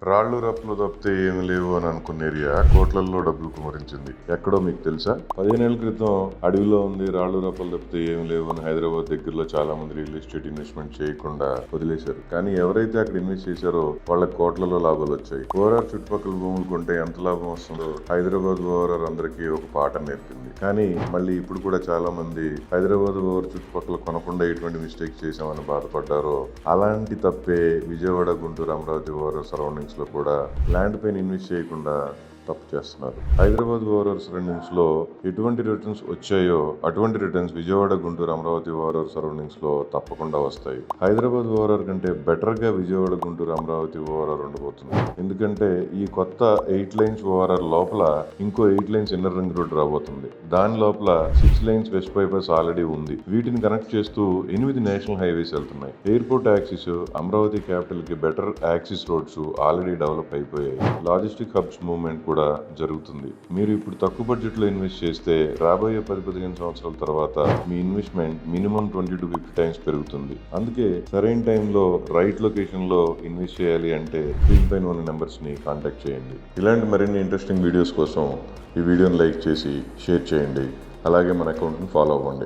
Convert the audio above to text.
రాళ్లు రప్పులు తప్పితే ఏమి లేవు అని అనుకున్న ఏరియా కోట్లల్లో డబ్బులు కుమరించింది. ఎక్కడో మీకు తెలుసా? 15 ఏళ్ల క్రితం అడవిలో ఉంది, రాళ్లు రప్పలు తప్పితే ఏమి లేవు అని హైదరాబాద్ దగ్గరలో చాలా మంది రియల్ ఎస్టేట్ ఇన్వెస్ట్మెంట్ చేయకుండా వదిలేశారు. కానీ ఎవరైతే అక్కడ ఇన్వెస్ట్ చేశారో వాళ్ళకి కోట్లలో లాభాలు వచ్చాయి. ఓఆర్ఆర్ చుట్టుపక్కల భూములు కొంటే ఎంత లాభం వస్తుందో హైదరాబాద్ ఓఆర్ఆర్ అందరికీ ఒక పాఠం నేర్పింది. కానీ మళ్ళీ ఇప్పుడు కూడా చాలా మంది హైదరాబాద్ ఓఆర్ చుట్టుపక్కల కొనకుండా ఎటువంటి మిస్టేక్ చేశామని బాధపడ్డారో అలాంటి తప్పే విజయవాడ, గుంటూరు, అమరావతి ఓఆర్ఆర్ సరౌండింగ్స్ లో కూడా ల్యాండ్ పైన ఇన్వెస్ట్ చేయకుండా తప్పు చేస్తున్నారు. హైదరాబాద్ ఓఆర్ఆర్ సరౌండింగ్స్ లో ఎటువంటి రిటర్న్స్ వచ్చాయో అటువంటి returns Vijayawada, Guntur, Amaravati ORR surroundings లో తప్పకుండా వస్తాయి. హైదరాబాద్ ఓఆర్ఆర్ కంటే బెటర్ గా విజయవాడ, గుంటూరు, అమరావతి ఓఆర్ఆర్ ఉండబోతుంది. ఎందుకంటే ఈ కొత్త 8 లైన్స్ ఓఆర్ఆర్ లోపల ఇంకో 8 లైన్స్ ఇన్నర్ రింగ్ రోడ్ రాబోతుంది. దాని లోపల 6 లైన్స్ వెస్ట్ బైపాస్ ఆల్రెడీ ఉంది. వీటిని కనెక్ట్ చేస్తూ 8 నేషనల్ హైవేస్ వెళ్తున్నాయి. ఎయిర్పోర్ట్ యాక్సిస్, అమరావతి క్యాపిటల్ కి better axis roads already develop అయిపోయాయి. లాజిస్టిక్ హబ్స్ మూవ్మెంట్ కూడా జరుగుతుంది. మీరు ఇప్పుడు తక్కువ బడ్జెట్ లో ఇన్వెస్ట్ చేస్తే రాబోయే 10-15 సంవత్సరాల తర్వాత మీ ఇన్వెస్ట్మెంట్ మినిమం 20 to 50 టైమ్స్ పెరుగుతుంది. అందుకే సరైన టైంలో రైట్ లొకేషన్ లో ఇన్వెస్ట్ చేయాలి అంటే స్క్రీన్ పైన ఉన్న నెంబర్స్ ని కాంటాక్ట్ చేయండి. ఇలాంటి మరిన్ని ఇంట్రెస్టింగ్ వీడియోస్ కోసం ఈ వీడియోని లైక్ చేసి షేర్ చేయండి. అలాగే మన అకౌంట్ని ఫాలో అవ్వండి.